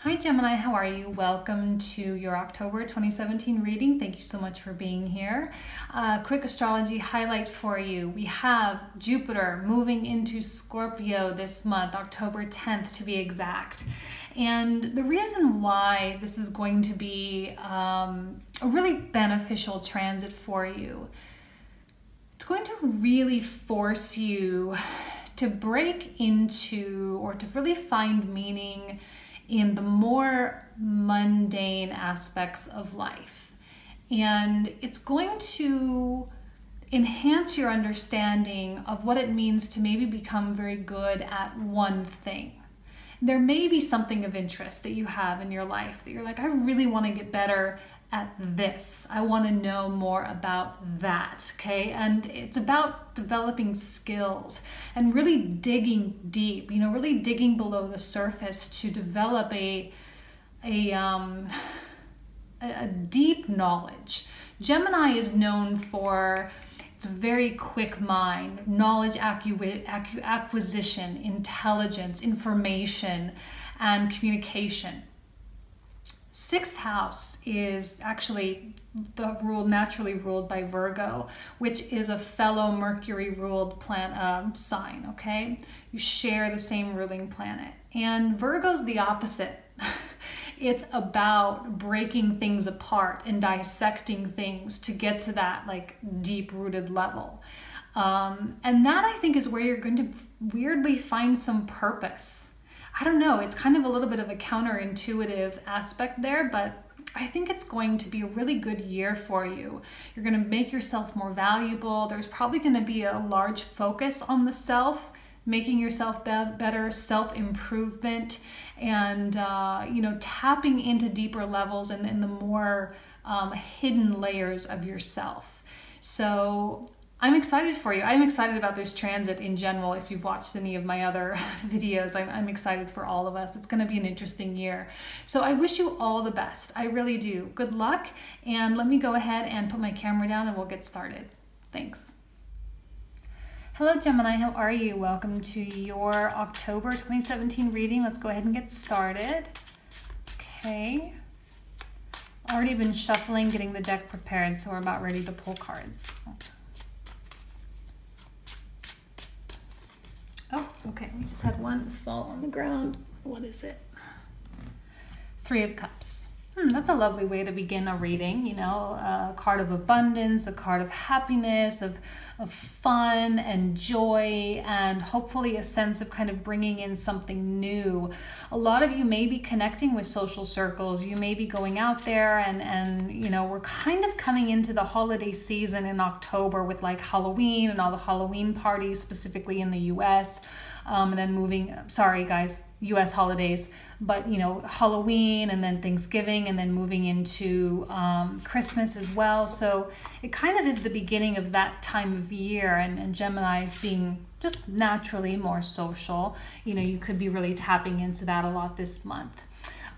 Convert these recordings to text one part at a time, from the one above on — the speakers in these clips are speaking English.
Hi Gemini, how are you? Welcome to your October 2017 reading. Thank you so much for being here. Quick astrology highlight for you. We have Jupiter moving into Scorpio this month, October 10th to be exact. And the reason why this is going to be a really beneficial transit for you, it's going to really force you to break into or to really find meaning in the more mundane aspects of life. And it's going to enhance your understanding of what it means to maybe become very good at one thing. There may be something of interest that you have in your life that you're like, I really want to get better at this. I want to know more about that, okay? And it's about developing skills and really digging deep, really digging below the surface to develop a deep knowledge. Gemini is known for its very quick mind, knowledge acquisition, intelligence, information, and communication. Sixth house is actually naturally ruled by Virgo, which is a fellow Mercury ruled sign, okay? You share the same ruling planet. And Virgo's the opposite. It's about breaking things apart and dissecting things to get to that like deep-rooted level. And that I think is where you're going to weirdly find some purpose. I don't know, it's kind of a little bit of a counterintuitive aspect there, but I think it's going to be a really good year for you. You're going to make yourself more valuable. There's probably going to be a large focus on the self, making yourself better, self-improvement, and tapping into deeper levels and in the more hidden layers of yourself. So I'm excited for you. I'm excited about this transit in general. If you've watched any of my other videos, I'm excited for all of us. It's going to be an interesting year. So I wish you all the best. I really do. Good luck. And let me go ahead and put my camera down and we'll get started. Thanks. Hello Gemini, how are you? Welcome to your October 2017 reading. Let's go ahead and get started. Okay. Already been shuffling, getting the deck prepared, so we're about ready to pull cards. Oh, okay, we just had one fall on the ground. What is it? Three of Cups. That's a lovely way to begin a reading, a card of abundance, a card of happiness, of fun and joy, and hopefully a sense of kind of bringing in something new. A lot of you may be connecting with social circles. You may be going out there and we're kind of coming into the holiday season in October with like Halloween and all the Halloween parties, specifically in the US. And then sorry guys, US holidays, but Halloween and then Thanksgiving and then moving into Christmas as well. So it kind of is the beginning of that time of year, and Gemini's being just naturally more social. You could be really tapping into that a lot this month.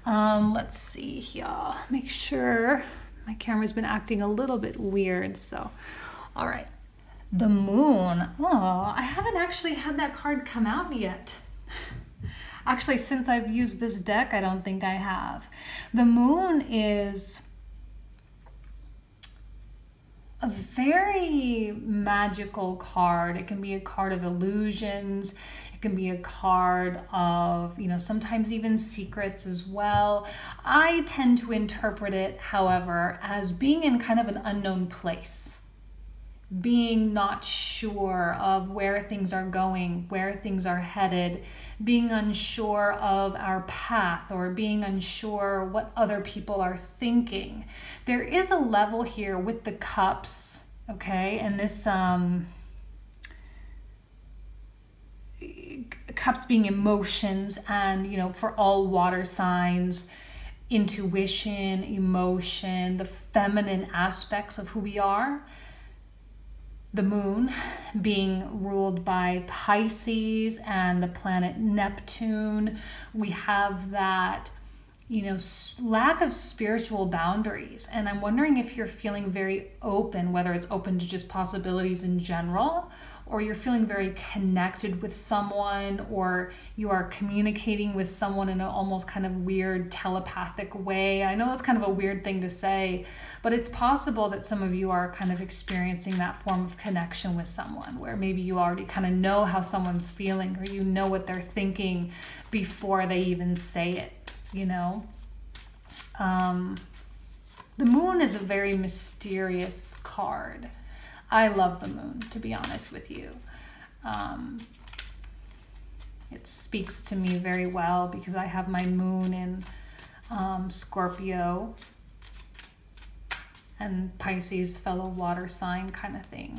Let's see here. Make sure my camera's been acting a little bit weird. So, all right. The Moon. Oh, I haven't actually had that card come out yet. Actually, since I've used this deck, I don't think I have. The Moon is a very magical card. It can be a card of illusions. It can be a card of, sometimes even secrets as well. I tend to interpret it, however, as being in kind of an unknown place. Being not sure of where things are going, where things are headed, being unsure of our path, or being unsure what other people are thinking. There is a level here with the cups, okay, and this cups being emotions, and for all water signs, intuition, emotion, the feminine aspects of who we are. The Moon being ruled by Pisces and the planet Neptune. We have that, lack of spiritual boundaries. And I'm wondering if you're feeling very open, whether it's open to just possibilities in general, or you're feeling very connected with someone, or you are communicating with someone in an almost kind of weird telepathic way. I know that's kind of a weird thing to say, but it's possible that some of you are kind of experiencing that form of connection with someone where maybe you already kind of know how someone's feeling, or you know what they're thinking before they even say it, you know? The moon is a very mysterious card. I love the moon, to be honest with you. It speaks to me very well because I have my moon in Scorpio and Pisces, fellow water sign kind of thing.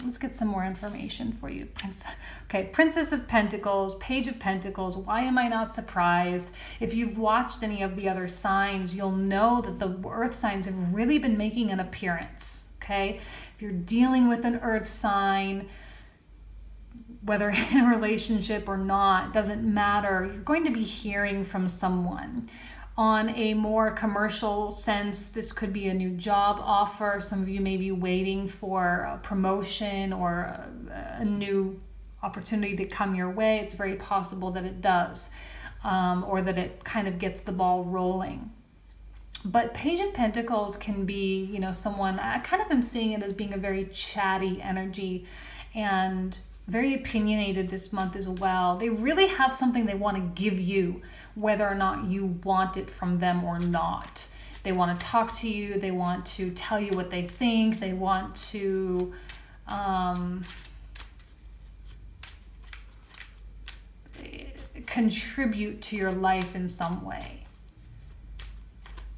Let's get some more information for you. Okay, Princess of Pentacles, Page of Pentacles. Why am I not surprised? If you've watched any of the other signs, you'll know that the earth signs have really been making an appearance, okay? If you're dealing with an earth sign, whether in a relationship or not, doesn't matter. You're going to be hearing from someone. On a more commercial sense, this could be a new job offer. Some of you may be waiting for a promotion or a new opportunity to come your way. It's very possible that it does, or that it kind of gets the ball rolling. But Page of Pentacles can be, you know, someone, I kind of am seeing it as being a very chatty energy and very opinionated this month as well. They really have something they want to give you, whether or not you want it from them or not. They want to talk to you. They want to tell you what they think. They want to contribute to your life in some way.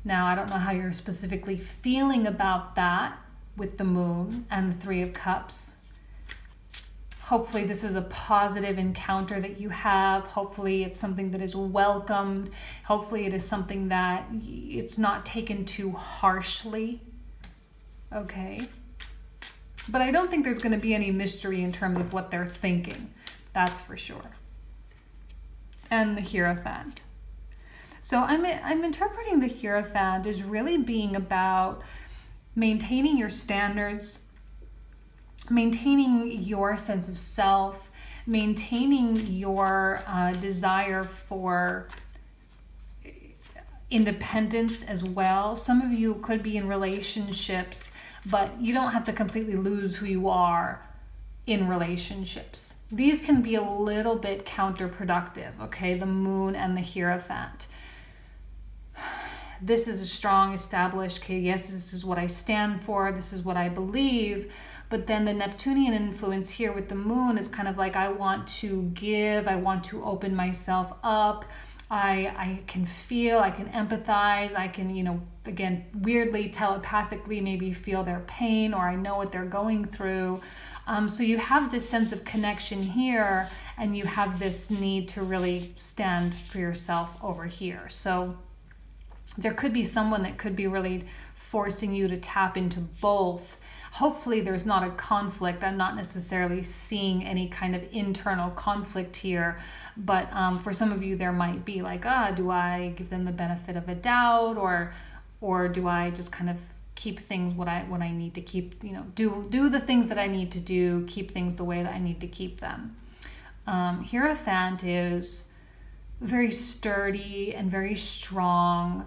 Now, I don't know how you're specifically feeling about that with the moon and the Three of Cups. Hopefully this is a positive encounter that you have. Hopefully it's something that is welcomed. Hopefully it is something that it's not taken too harshly. Okay. But I don't think there's going to be any mystery in terms of what they're thinking. That's for sure. And the Hierophant. So I'm interpreting the Hierophant as really being about maintaining your standards, maintaining your sense of self, maintaining your desire for independence as well. Some of you could be in relationships, but you don't have to completely lose who you are in relationships. These can be a little bit counterproductive, okay? The moon and the Hierophant. This is a strong, established, okay, yes, this is what I stand for, this is what I believe. But then the Neptunian influence here with the moon is kind of like, I want to give, I want to open myself up, I can feel, I can empathize, I can, you know, again, weirdly, telepathically maybe feel their pain, or I know what they're going through. So you have this sense of connection here, and you have this need to really stand for yourself over here. So there could be someone that could be really forcing you to tap into both. Hopefully there's not a conflict. I'm not necessarily seeing any kind of internal conflict here, but for some of you there might be like, do I give them the benefit of a doubt, or do I just kind of keep things what I need to keep, you know, do the things that I need to do, keep things the way that I need to keep them. Hierophant is very sturdy and very strong.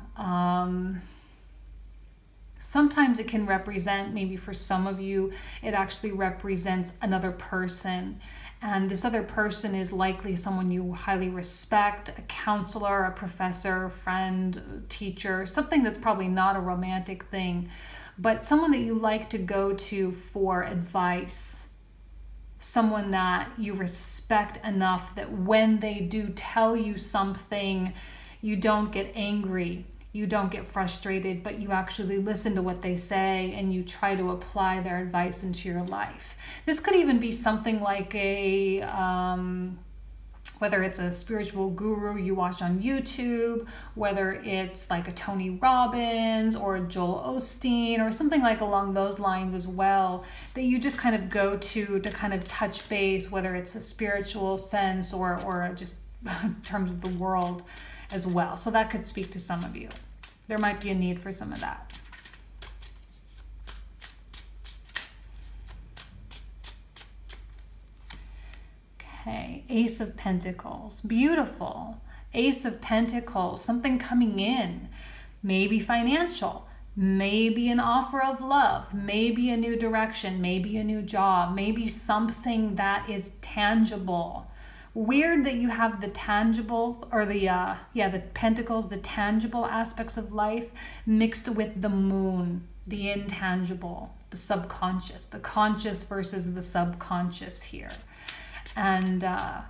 Sometimes it can represent, maybe for some of you, it actually represents another person. And this other person is likely someone you highly respect, a counselor, a professor, a friend, a teacher, something that's probably not a romantic thing, but someone that you like to go to for advice. Someone that you respect enough that when they do tell you something, you don't get angry. You don't get frustrated, but you actually listen to what they say and you try to apply their advice into your life. This could even be something like a, whether it's a spiritual guru you watch on YouTube, whether it's like a Tony Robbins or a Joel Osteen or something like along those lines as well, that you just kind of go to kind of touch base, whether it's a spiritual sense or just in terms of the world. as well. So that could speak to some of you. There might be a need for some of that. Okay, Ace of Pentacles, beautiful. Ace of Pentacles, something coming in, maybe financial, maybe an offer of love, maybe a new direction, maybe a new job, maybe something that is tangible. Weird that you have the tangible, or the pentacles, the tangible aspects of life mixed with the moon, the intangible, the subconscious, the conscious versus the subconscious here. And I'm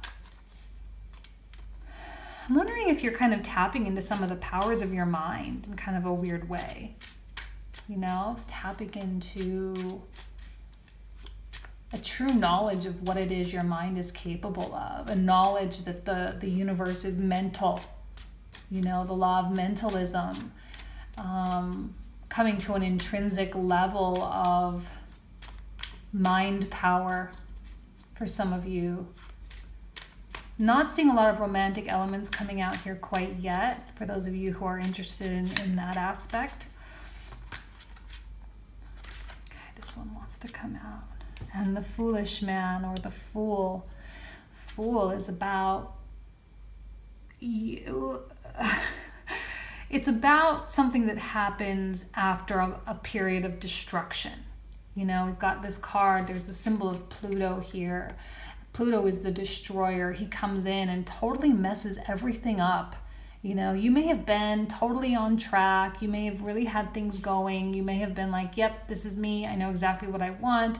wondering if you're kind of tapping into some of the powers of your mind in kind of a weird way. You know, tapping into a true knowledge of what it is your mind is capable of, a knowledge that the universe is mental, you know, the law of mentalism, coming to an intrinsic level of mind power for some of you. Not seeing a lot of romantic elements coming out here quite yet, for those of you who are interested in that aspect. Okay, this one wants to come out. And the foolish man, or the fool. Fool is about... It's about something that happens after a period of destruction. You know, we've got this card, there's a symbol of Pluto here. Pluto is the destroyer. He comes in and totally messes everything up. You know, you may have been totally on track. You may have really had things going. You may have been like, yep, this is me. I know exactly what I want.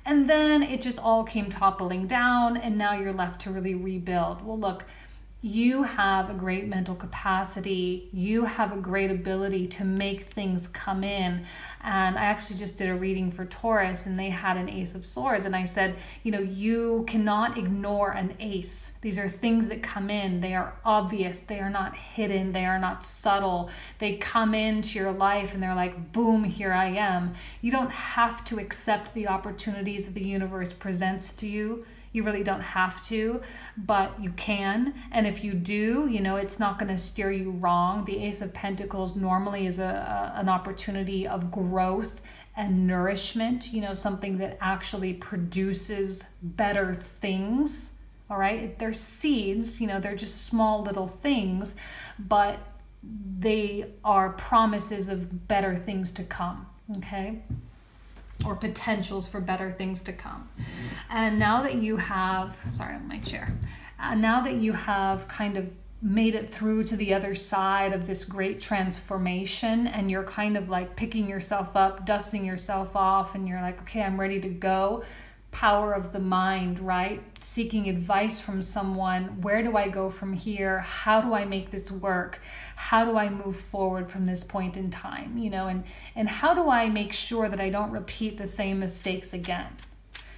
And then it just all came toppling down, and now you're left to really rebuild. Well, look, you have a great mental capacity. You have a great ability to make things come in. And I actually just did a reading for Taurus, and they had an Ace of Swords. And I said, you know, you cannot ignore an ace. These are things that come in. They are obvious. They are not hidden. They are not subtle. They come into your life and they're like, boom, here I am. You don't have to accept the opportunities that the universe presents to you. You really don't have to, but you can. And if you do, you know, it's not going to steer you wrong. The Ace of Pentacles normally is an opportunity of growth and nourishment, you know, something that actually produces better things. All right. They're seeds, you know, they're just small little things, but they are promises of better things to come. Okay. Or potentials for better things to come. And now that you have, sorry, on my chair, now that you have kind of made it through to the other side of this great transformation, and you're kind of like picking yourself up, dusting yourself off, and you're like, okay, I'm ready to go. Power of the mind, right? Seeking advice from someone. Where do I go from here? How do I make this work? How do I move forward from this point in time? You know, and how do I make sure that I don't repeat the same mistakes again?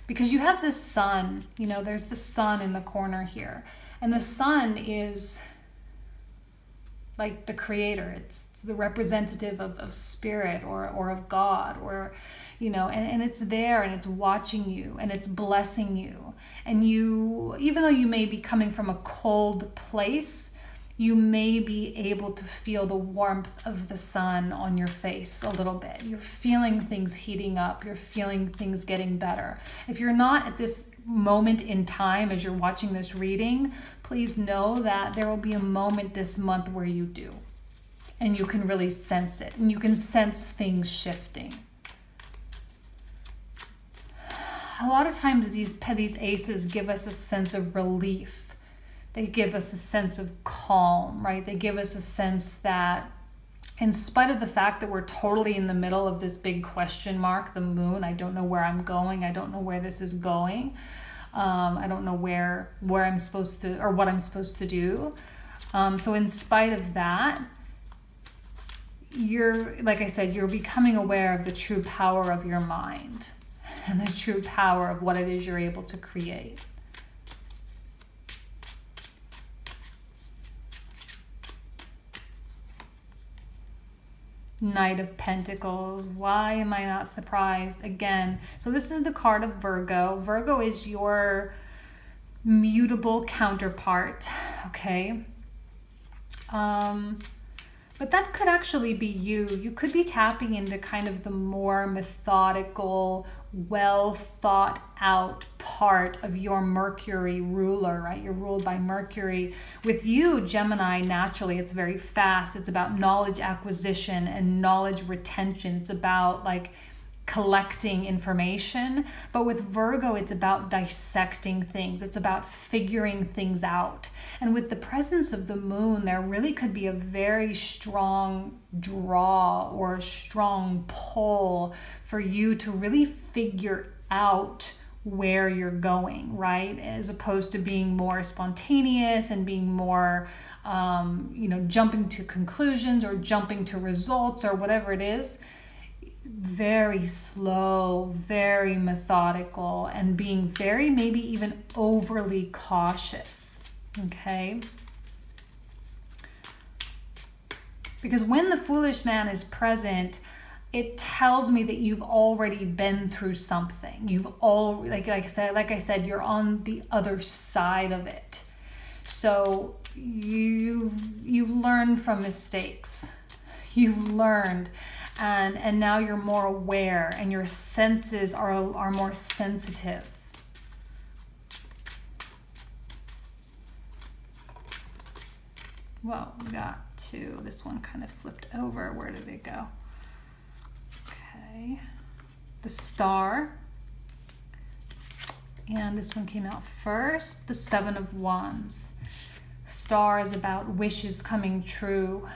Because you have this sun, you know, there's the sun in the corner here. And the sun is like the creator. It's the representative of spirit or of God, or, you know, and it's there and it's watching you and it's blessing you. And you, even though you may be coming from a cold place, you may be able to feel the warmth of the sun on your face a little bit. You're feeling things heating up. You're feeling things getting better. If you're not at this moment in time as you're watching this reading, please know that there will be a moment this month where you do. And you can really sense it. And you can sense things shifting. A lot of times these aces give us a sense of relief. They give us a sense of calm, right? They give us a sense that in spite of the fact that we're totally in the middle of this big question mark, the moon, I don't know where I'm going. I don't know where this is going. I don't know where I'm supposed to, or what I'm supposed to do. So in spite of that, you're, like I said, you're becoming aware of the true power of your mind and the true power of what it is you're able to create. Knight of Pentacles. Why am I not surprised? Again, so this is the card of Virgo. Virgo is your mutable counterpart, okay? But that could actually be you. You could be tapping into kind of the more methodical, well thought out part of your Mercury ruler, right? You're ruled by Mercury. With you, Gemini, naturally, it's very fast. It's about knowledge acquisition and knowledge retention. It's about like collecting information. But with Virgo, it's about dissecting things. It's about figuring things out. And with the presence of the moon, there really could be a very strong draw or a strong pull for you to really figure out where you're going, right? As opposed to being more spontaneous and being more, jumping to conclusions or jumping to results or whatever it is. Very slow, very methodical, and being very, maybe even overly cautious, okay? Because when the foolish man is present, it tells me that you've already been through something. You've all, like I said, you're on the other side of it. So you've learned from mistakes. You've learned. And now you're more aware and your senses are more sensitive. Well, we got to, this one kind of flipped over. Where did it go? Okay. The Star. And this one came out first. The Seven of Wands. Star is about wishes coming true.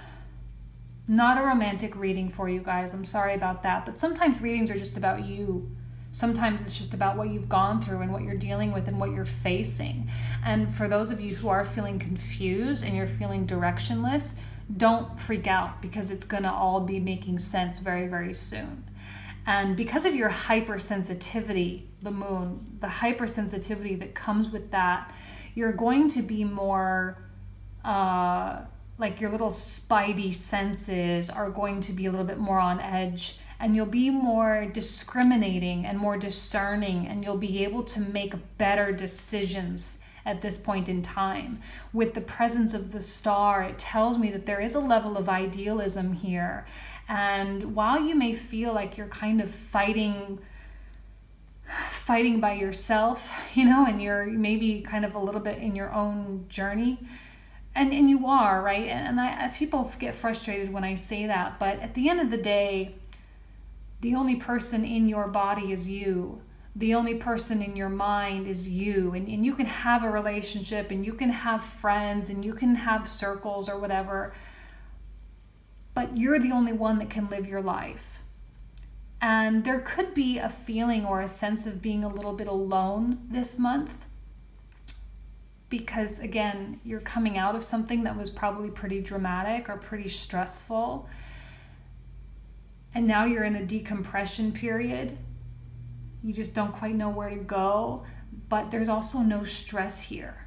Not a romantic reading for you guys. I'm sorry about that. But sometimes readings are just about you. Sometimes it's just about what you've gone through and what you're dealing with and what you're facing. And for those of you who are feeling confused and you're feeling directionless, don't freak out because it's going to all be making sense very, very soon. And because of your hypersensitivity, the moon, the hypersensitivity that comes with that, you're going to be more... like your little spidey senses are going to be a little bit more on edge, and you'll be more discriminating and more discerning, and you'll be able to make better decisions at this point in time. With the presence of the Star, it tells me that there is a level of idealism here. And while you may feel like you're kind of fighting by yourself, and you're maybe kind of a little bit in your own journey, and you are, right? And people get frustrated when I say that, but at the end of the day, the only person in your body is you. The only person in your mind is you. And you can have a relationship, and you can have friends, and you can have circles or whatever, but you're the only one that can live your life. And there could be a feeling or a sense of being a little bit alone this month, because again, you're coming out of something that was probably pretty dramatic or pretty stressful. And now you're in a decompression period. You just don't quite know where to go, but there's also no stress here.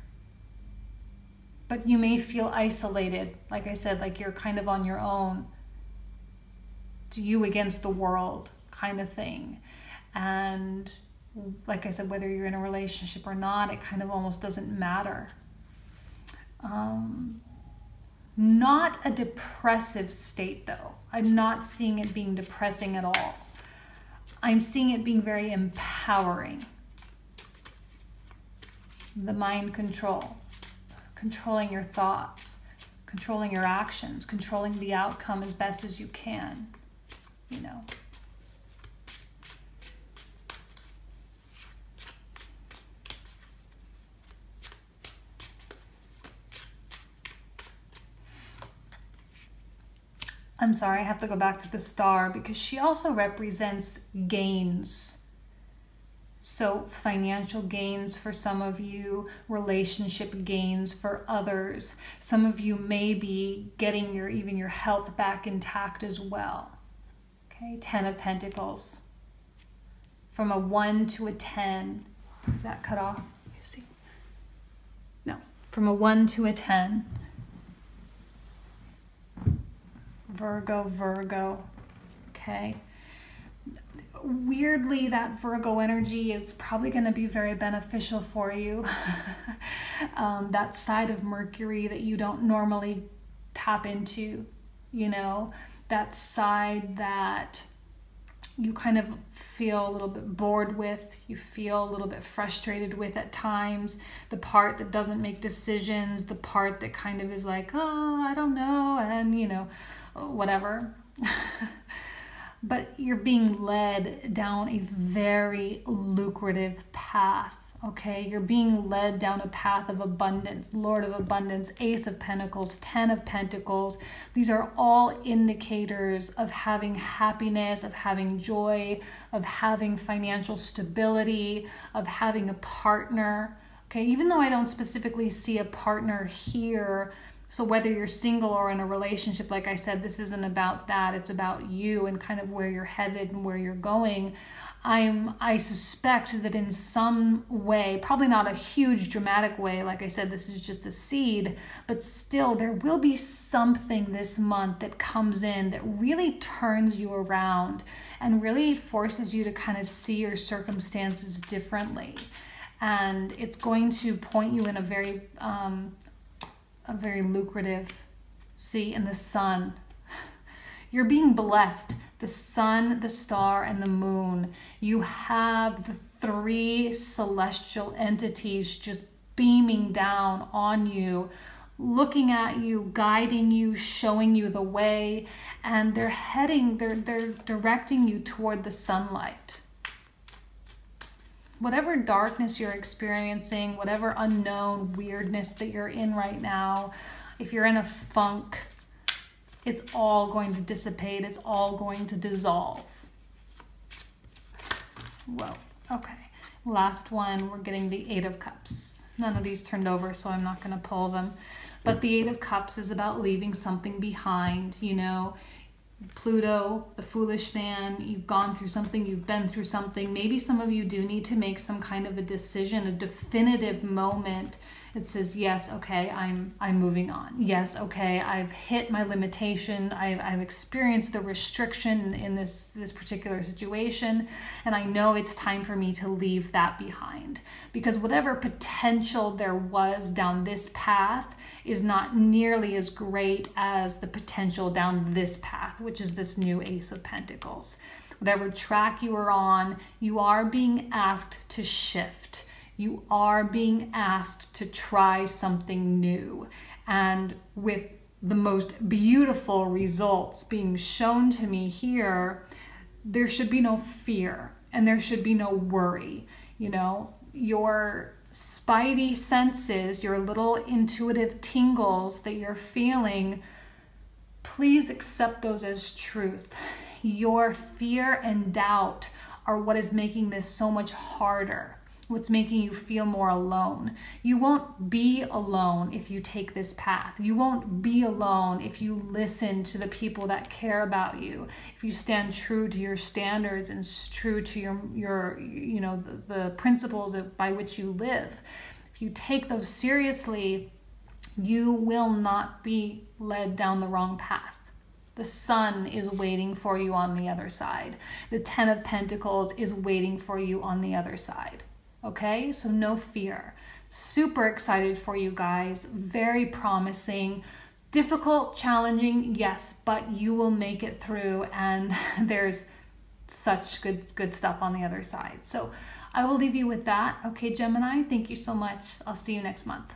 But you may feel isolated, like I said, like you're kind of on your own. It's you against the world kind of thing. And like I said, whether you're in a relationship or not, it kind of almost doesn't matter. Not a depressive state though. I'm not seeing it being depressing at all. I'm seeing it being very empowering. The mind control, controlling your thoughts, controlling your actions, controlling the outcome as best as you can, I'm sorry, I have to go back to the Star because she also represents gains. So financial gains for some of you, relationship gains for others. Some of you may be getting even your health back intact as well. Okay, 10 of Pentacles. From a 1 to a 10. Is that cut off? Let me see. No, from a 1 to a 10. Virgo, okay. Weirdly, that Virgo energy is probably going to be very beneficial for you. That side of Mercury that you don't normally tap into, you know, that side that you kind of feel a little bit bored with, you feel a little bit frustrated with at times, the part that doesn't make decisions, the part that kind of is like, oh, I don't know, and, you know, whatever. But you're being led down a very lucrative path. Okay, you're being led down a path of abundance, Lord of Abundance, Ace of Pentacles, 10 of Pentacles. These are all indicators of having happiness, of having joy, of having financial stability, of having a partner. Okay, even though I don't specifically see a partner here, so whether you're single or in a relationship, like I said, this isn't about that. It's about you and kind of where you're headed and where you're going. I suspect that in some way, probably not a huge dramatic way, like I said, this is just a seed, but still there will be something this month that comes in that really turns you around and really forces you to kind of see your circumstances differently. And it's going to point you in a very lucrative, see, in the sun. You're being blessed. The sun, the star, and the moon. You have the 3 celestial entities just beaming down on you, looking at you, guiding you, showing you the way, and they're directing you toward the sunlight. Whatever darkness you're experiencing, whatever unknown weirdness that you're in right now, if you're in a funk, it's all going to dissipate. It's all going to dissolve. Whoa. Okay. Last one, we're getting the 8 of Cups. None of these turned over, so I'm not going to pull them. But the 8 of Cups is about leaving something behind, you know. Pluto, the foolish man, you've gone through something, you've been through something. Maybe some of you do need to make some kind of a decision, a definitive moment. It says, yes, okay, I'm moving on. Yes, okay, I've hit my limitation. I've experienced the restriction in this particular situation, and I know it's time for me to leave that behind. Because whatever potential there was down this path is not nearly as great as the potential down this path, which is this new Ace of Pentacles. Whatever track you are on, you are being asked to shift. You are being asked to try something new. And with the most beautiful results being shown to me here, there should be no fear and there should be no worry. You know, your spidey senses, your little intuitive tingles that you're feeling, please accept those as truth. Your fear and doubt are what is making this so much harder. What's making you feel more alone. You won't be alone if you take this path. You won't be alone if you listen to the people that care about you. If you stand true to your standards and true to your you know, the principles by which you live. If you take those seriously, you will not be led down the wrong path. The sun is waiting for you on the other side. The 10 of Pentacles is waiting for you on the other side. Okay, so no fear. Super excited for you guys. Very promising. Difficult, challenging, yes, but you will make it through, and there's such good stuff on the other side. So I will leave you with that. Okay, Gemini, thank you so much. I'll see you next month.